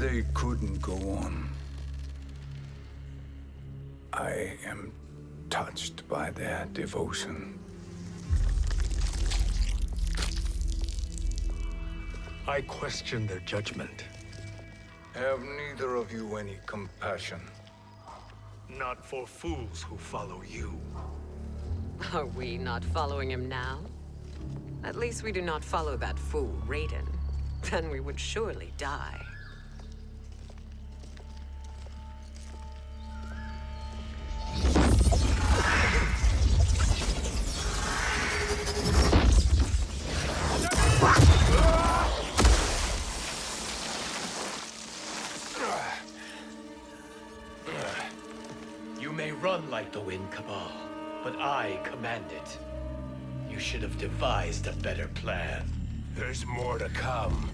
They couldn't go on. I am touched by their devotion. I question their judgment. Have neither of you any compassion? Not for fools who follow you. Are we not following him now? At least we do not follow that fool, Raiden. Then we would surely die. You may run like the wind, Cabal, but I command it. You should have devised a better plan. There's more to come.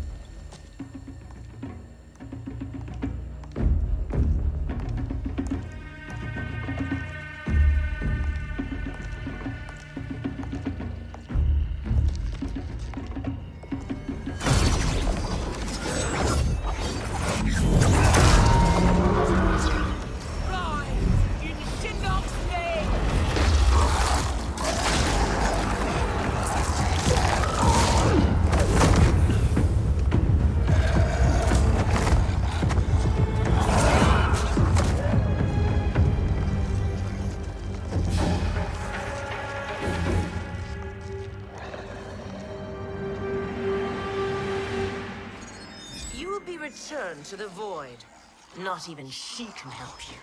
Return to the void. Not even she can help you.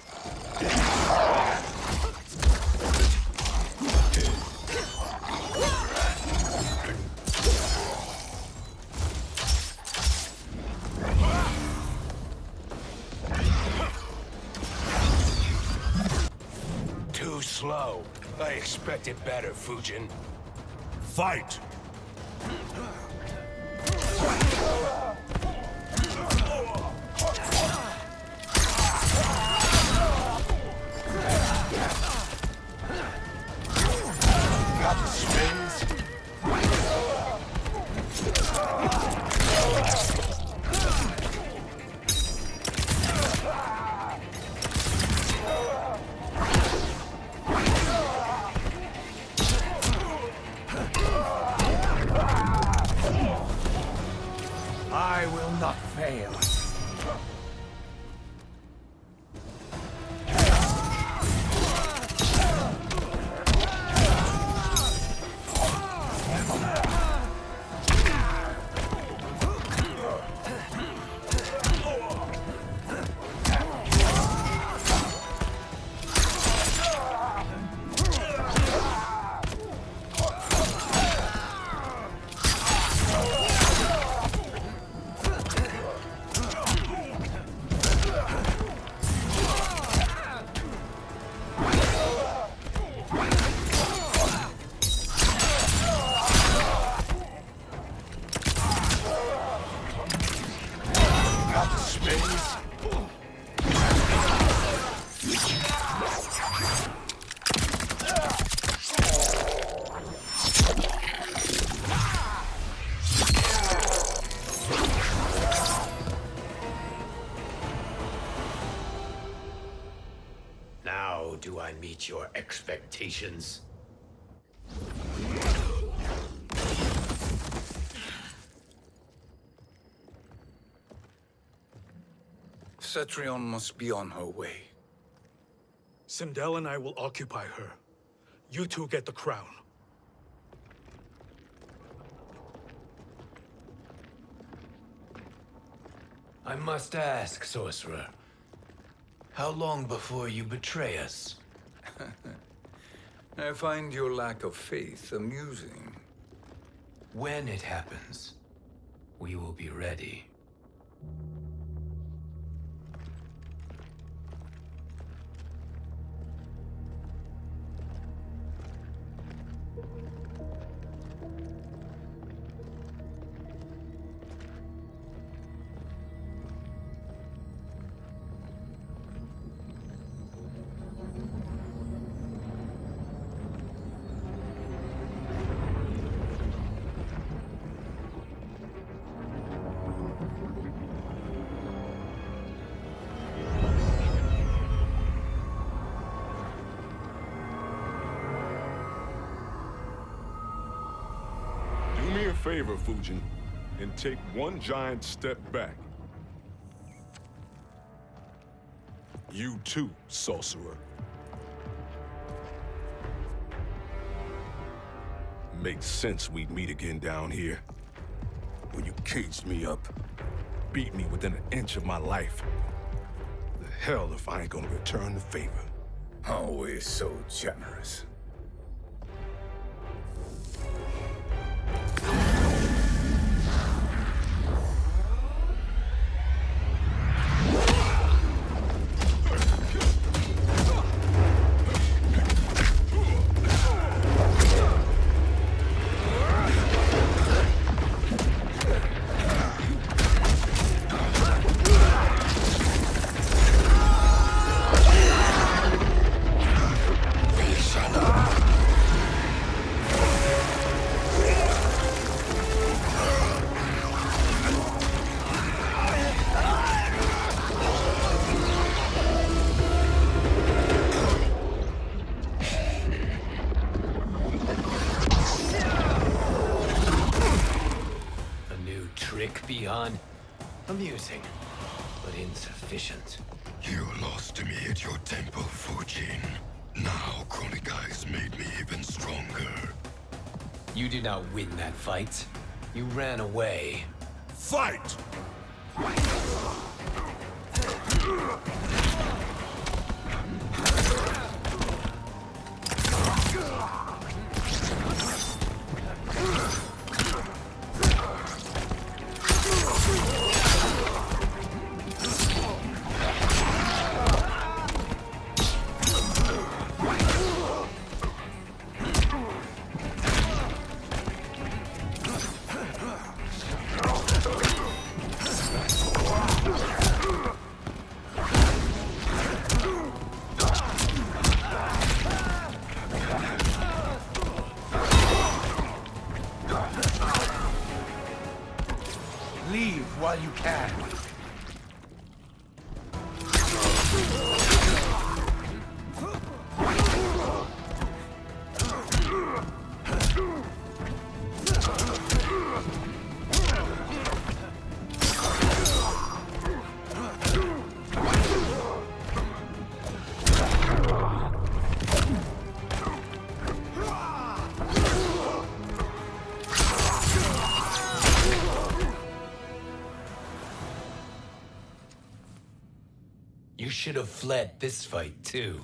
Too slow. I expected better, Fujin. Fight! I will not fail. Now do I meet your expectations? Cetrion must be on her way. Sindel and I will occupy her. You two get the crown. I must ask, sorcerer. How long before you betray us? I find your lack of faith amusing. When it happens, we will be ready. favor, Fujin, and take one giant step back. You too, sorcerer. Makes sense we'd meet again down here. When you caged me up, beat me within an inch of my life. The hell if I ain't gonna return the favor. Always so generous. Beyond amusing, but insufficient. You lost to me at your temple, Fujin. Now Chronic Eyes made me even stronger. You did not win that fight. You ran away. Fight! Leave while you can. You should have fled this fight, too.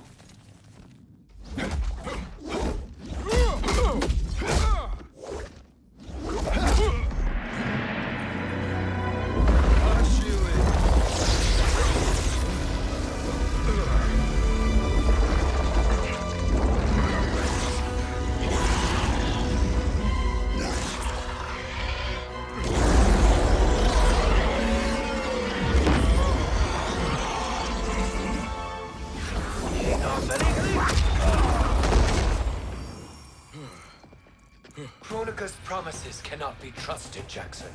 Kronika's promises cannot be trusted, Jackson.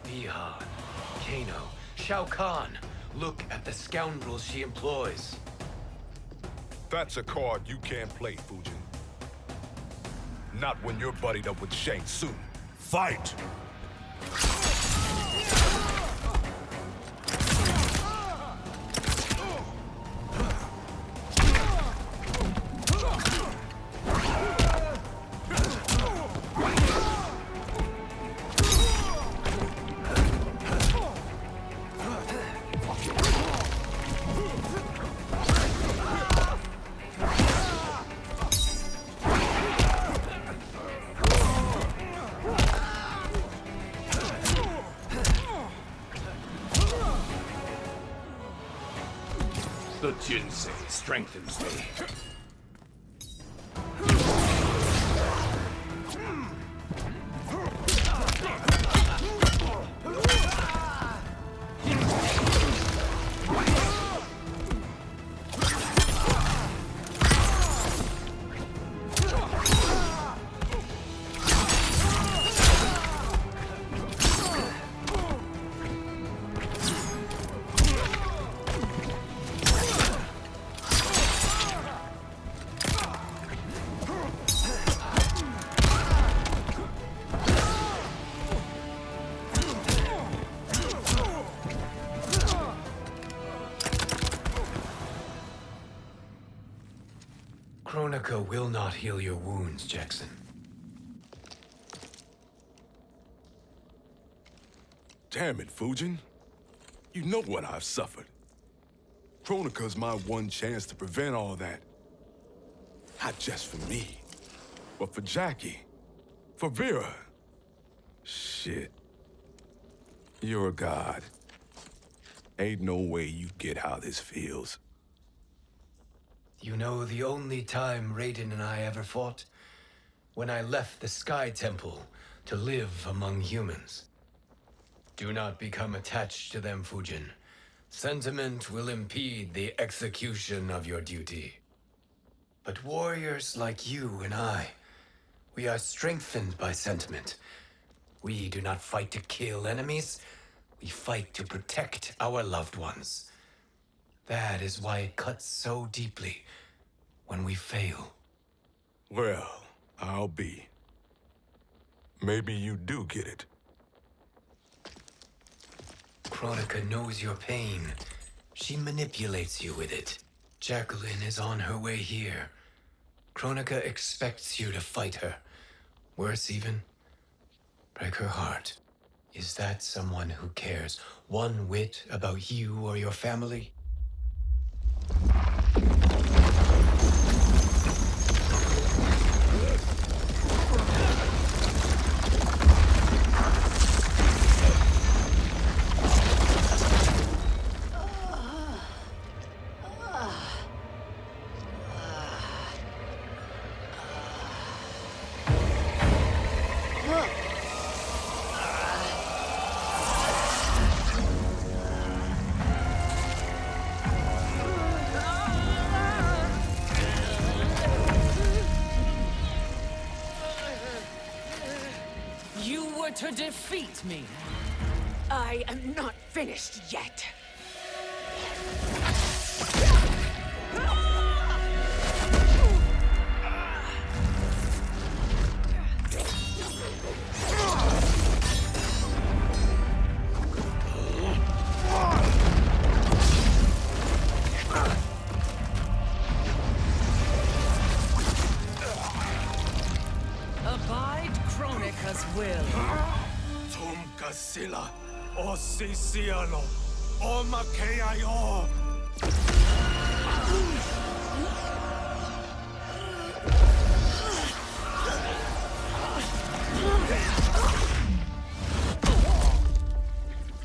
Bihan, Kano, Shao Kahn. Look at the scoundrels she employs. That's a card you can't play, Fujin. Not when you're buddied up with Shang Tsung. Fight! The Jinsei strengthens me. Kronika will not heal your wounds, Jackson. Damn it, Fujin. You know what I've suffered. Kronika's my one chance to prevent all that. Not just for me, but for Jackie, for Vera. Shit. You're a god. Ain't no way you get how this feels. You know the only time Raiden and I ever fought? When I left the Sky Temple to live among humans. Do not become attached to them, Fujin. Sentiment will impede the execution of your duty. But warriors like you and I, we are strengthened by sentiment. We do not fight to kill enemies. We fight to protect our loved ones. That is why it cuts so deeply when we fail. Well, I'll be. Maybe you do get it. Kronika knows your pain. She manipulates you with it. Jacqueline is on her way here. Kronika expects you to fight her. Worse even, break her heart. Is that someone who cares one whit about you or your family? To defeat me. I am not finished yet. Abide Kronika's will. Tum kasila, o sisialo, o makeayo.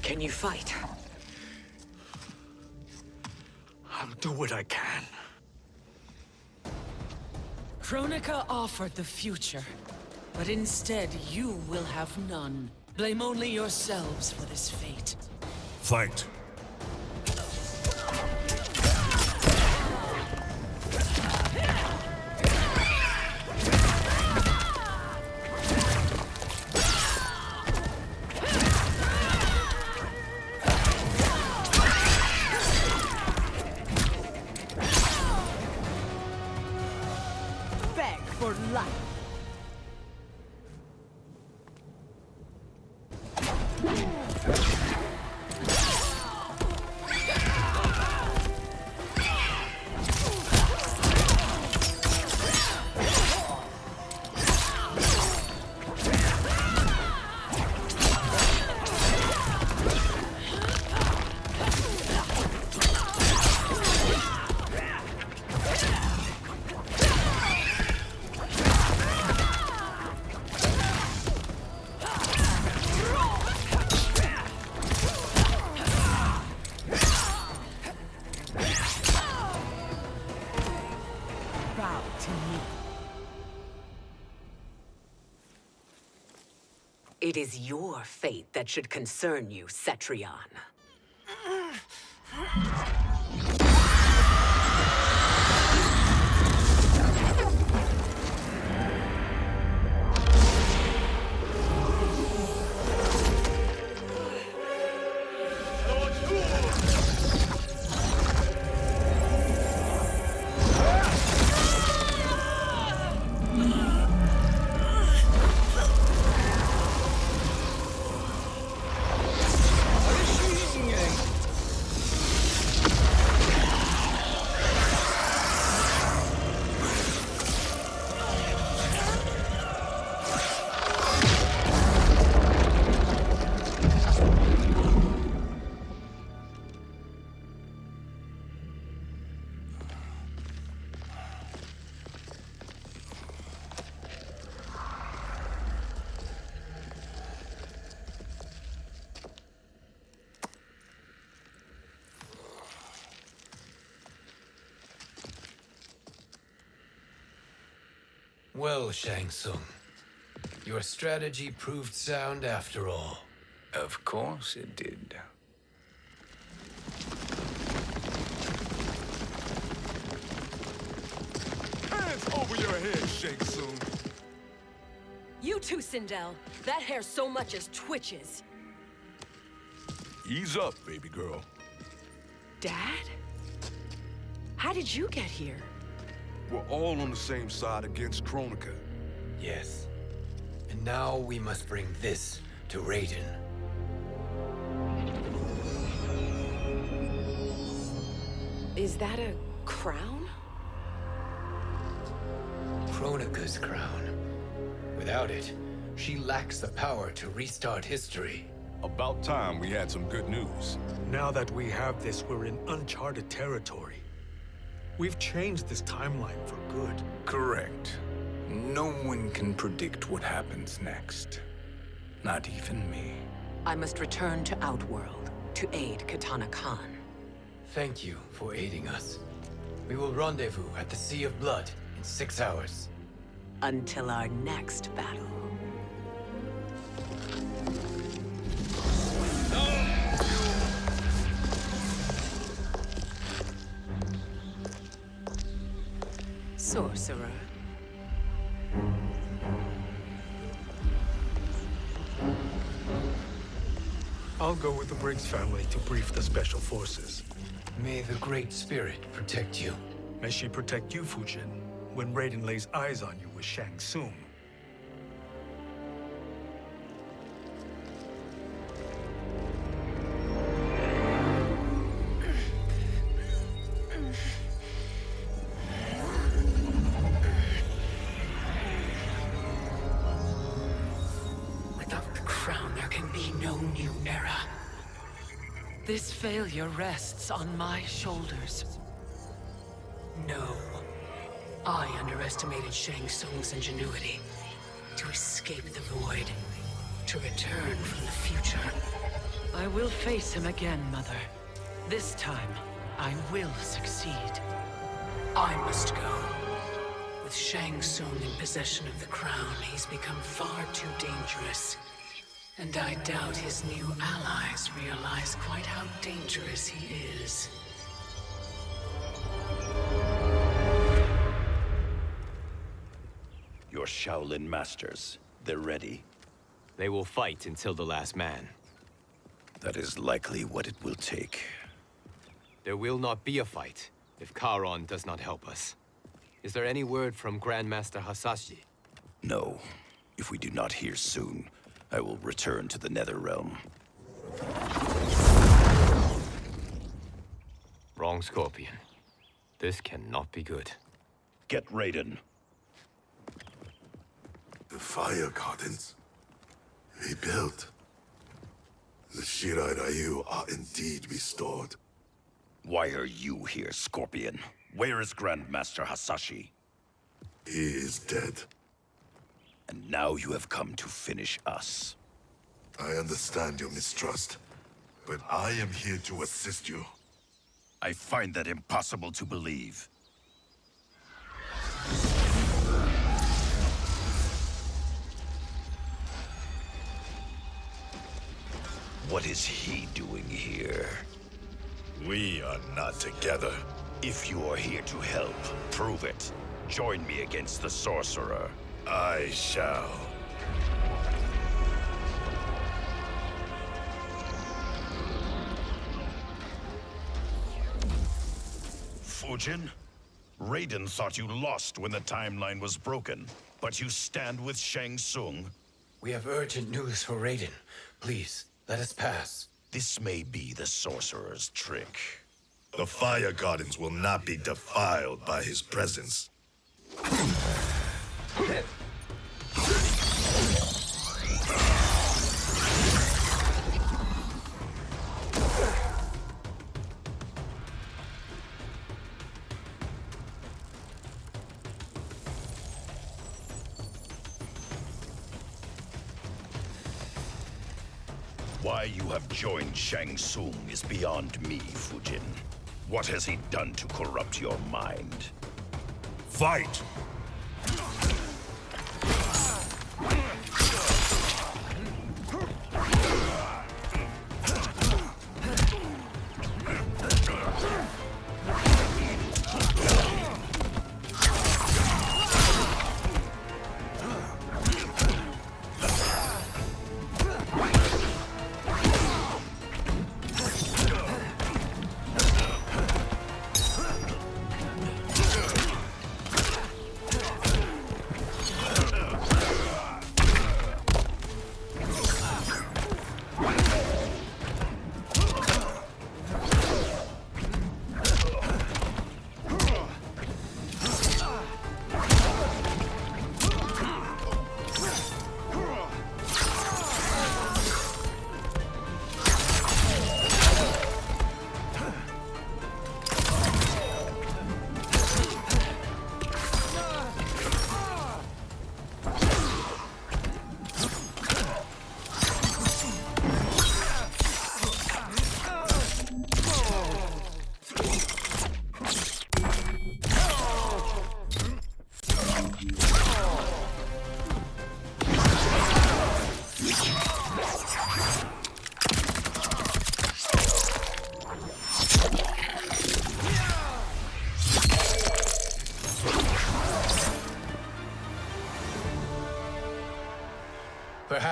Can you fight? I'll do what I can. Kronika offered the future, but instead you will have none. Blame only yourselves for this fate. Fight. Beg for life. Bow to me. It is your fate that should concern you, Cetrion. Well, Shang Tsung, your strategy proved sound after all. Of course it did. Hands over your head, Shang Tsung. You too, Sindel. That hair so much as twitches. Ease up, baby girl. Dad? How did you get here? We're all on the same side against Kronika. Yes. And now we must bring this to Raiden. Is that a crown? Kronika's crown. Without it, she lacks the power to restart history. About time we had some good news. Now that we have this, we're in uncharted territory. We've changed this timeline for good. Correct. No one can predict what happens next. Not even me. I must return to Outworld to aid Katana Khan. Thank you for aiding us. We will rendezvous at the Sea of Blood in 6 hours. Until our next battle. Sorcerer. I'll go with the Briggs family to brief the Special Forces. May the Great Spirit protect you. May she protect you, Fujin, when Raiden lays eyes on you with Shang Tsung. Without the crown, there can be no new era. This failure rests on my shoulders. No. I underestimated Shang Tsung's ingenuity. To escape the void. To return from the future. I will face him again, Mother. This time, I will succeed. I must go. With Shang Tsung in possession of the crown, he's become far too dangerous. And I doubt his new allies realize quite how dangerous he is. Your Shaolin masters, they're ready. They will fight until the last man. That is likely what it will take. There will not be a fight if Charon does not help us. Is there any word from Grandmaster Hasashi? No. If we do not hear soon, I will return to the Netherrealm. Wrong, Scorpion. This cannot be good. Get Raiden. The fire gardens. Rebuilt. The Shirai Ryu are indeed restored. Why are you here, Scorpion? Where is Grandmaster Hasashi? He is dead. And now you have come to finish us. I understand your mistrust, but I am here to assist you. I find that impossible to believe. What is he doing here? We are not together. If you are here to help, prove it. Join me against the Sorcerer. I shall. Fujin? Raiden thought you lost when the timeline was broken, but you stand with Shang Tsung. We have urgent news for Raiden. Please, let us pass. This may be the Sorcerer's trick. The fire gardens will not be defiled by his presence. Why you have joined Shang Tsung is beyond me, Fujin. What has he done to corrupt your mind? Fight!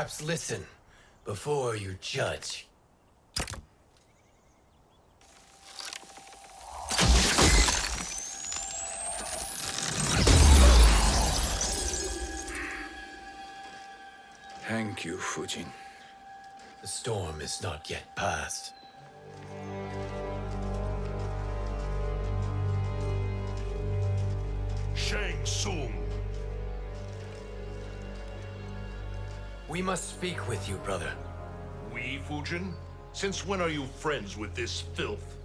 Perhaps listen before you judge. Thank you, Fujin. The storm is not yet past. Shang Tsung! We must speak with you, brother. We, Fujin? Since when are you friends with this filth?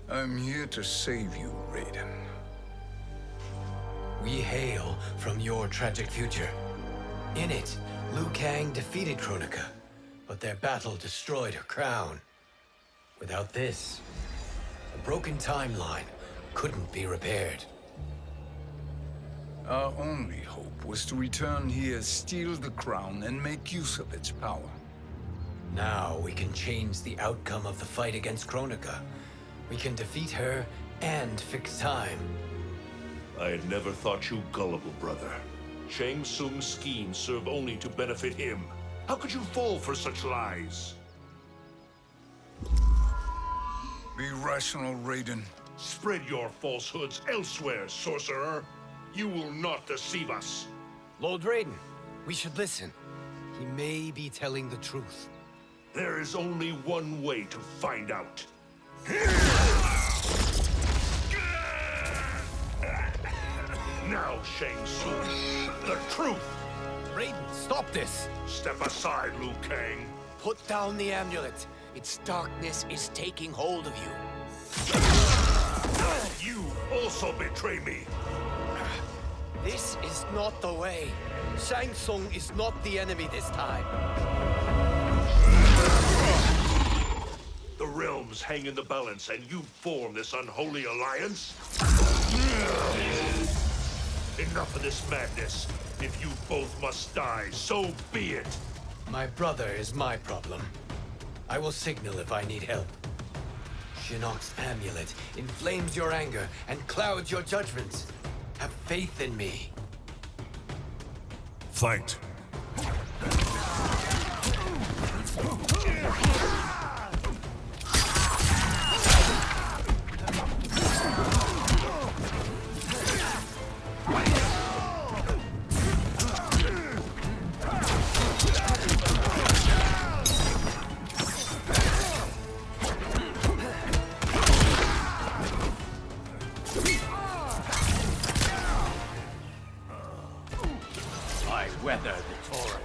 I'm here to save you, Raiden. We hail from your tragic future. In it, Liu Kang defeated Kronika, but their battle destroyed her crown. Without this, a broken timeline couldn't be repaired. Our only hope was to return here, steal the crown, and make use of its power. Now we can change the outcome of the fight against Kronika. We can defeat her and fix time. I had never thought you gullible, brother. Shang Tsung's schemes serve only to benefit him. How could you fall for such lies? Be rational, Raiden. Spread your falsehoods elsewhere, sorcerer. You will not deceive us. Lord Raiden, we should listen. He may be telling the truth. There is only one way to find out. Now, Shang Tsung, the truth! Raiden, stop this! Step aside, Liu Kang. Put down the amulet. Its darkness is taking hold of you. You also betray me. This is not the way. Shang Tsung is not the enemy this time. The realms hang in the balance, and you form this unholy alliance? Enough of this madness. If you both must die, so be it. My brother is my problem. I will signal if I need help. Shinnok's amulet inflames your anger and clouds your judgments. Have faith in me. Fight. Weather the torrent.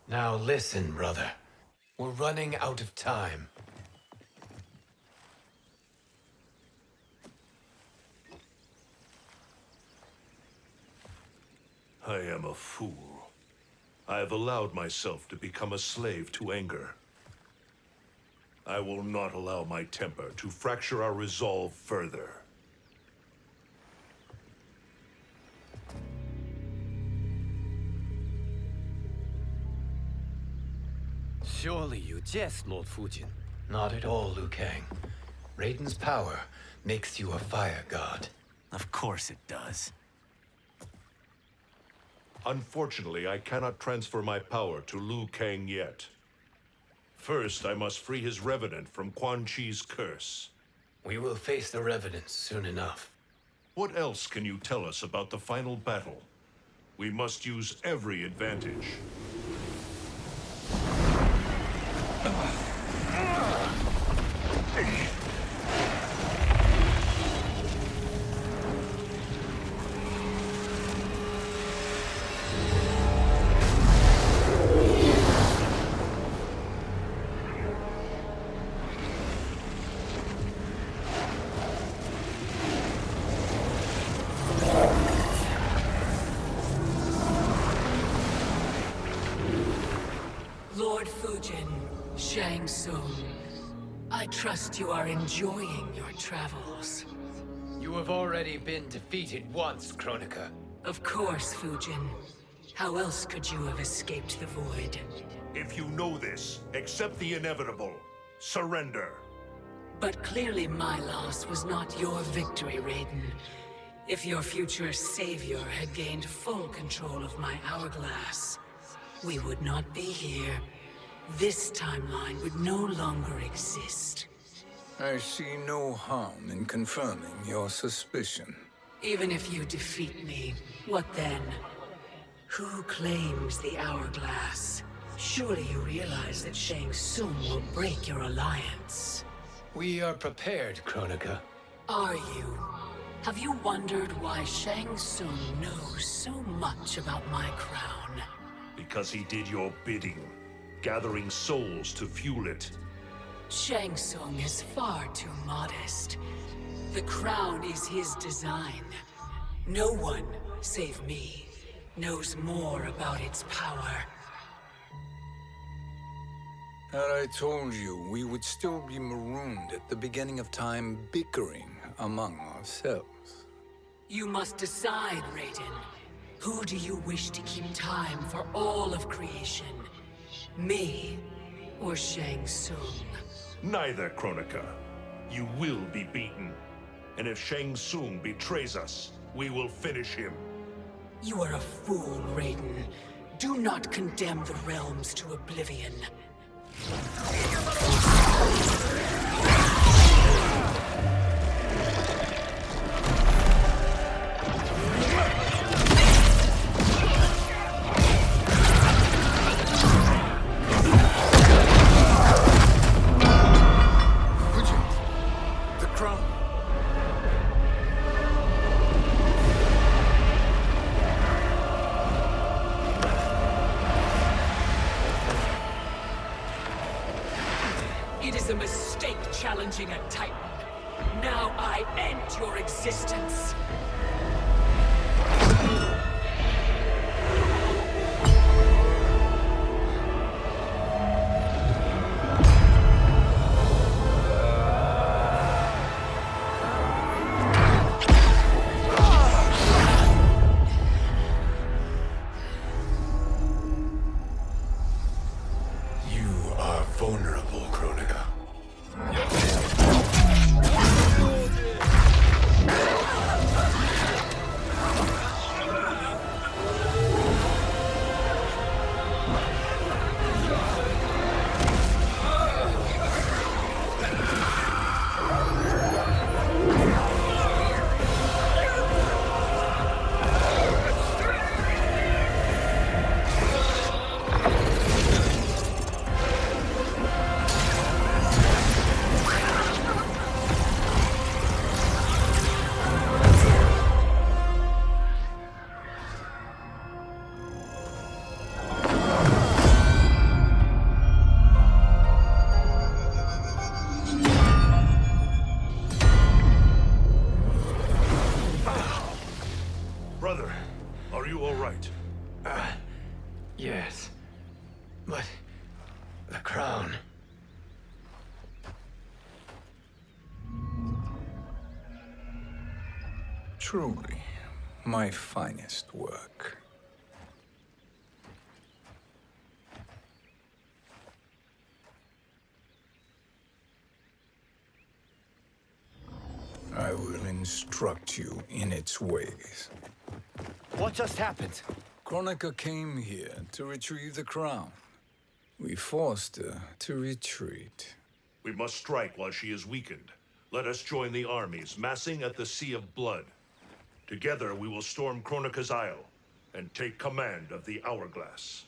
Now listen, brother. We're running out of time. I am a fool. I have allowed myself to become a slave to anger. I will not allow my temper to fracture our resolve further. Surely you jest, Lord Fujin. Not at all, Liu Kang. Raiden's power makes you a fire god. Of course it does. Unfortunately, I cannot transfer my power to Liu Kang yet. First, I must free his revenant from Quan Chi's curse. We will face the Revenants soon enough. What else can you tell us about the final battle? We must use every advantage. Fujin, Shang Tsung. I trust you are enjoying your travels. You have already been defeated once, Kronika. Of course, Fujin. How else could you have escaped the void? If you know this, accept the inevitable. Surrender. But clearly my loss was not your victory, Raiden. If your future savior had gained full control of my hourglass, we would not be here. This timeline would no longer exist. I see no harm in confirming your suspicion. Even if you defeat me, what then? Who claims the hourglass? Surely you realize that Shang Tsung will break your alliance. We are prepared, Kronika. Are you? Have you wondered why Shang Tsung knows so much about my crown? Because he did your bidding, gathering souls to fuel it. Shang Tsung is far too modest. The crown is his design. No one, save me, knows more about its power. Had I told you, we would still be marooned at the beginning of time, bickering among ourselves. You must decide, Raiden. Who do you wish to keep time for all of creation? Me or Shang Tsung? Neither, Kronika. You will be beaten. And if Shang Tsung betrays us, we will finish him. You are a fool, Raiden. Do not condemn the realms to oblivion. The crown. It is a mistake challenging a Titan. Now I end your existence. You are vulnerable, Kronika. Brother, are you all right? Yes. But... the crown... Truly, my finest work. I will instruct you in its ways. What just happened? Kronika came here to retrieve the crown. We forced her to retreat. We must strike while she is weakened. Let us join the armies, massing at the Sea of Blood. Together we will storm Kronika's Isle and take command of the Hourglass.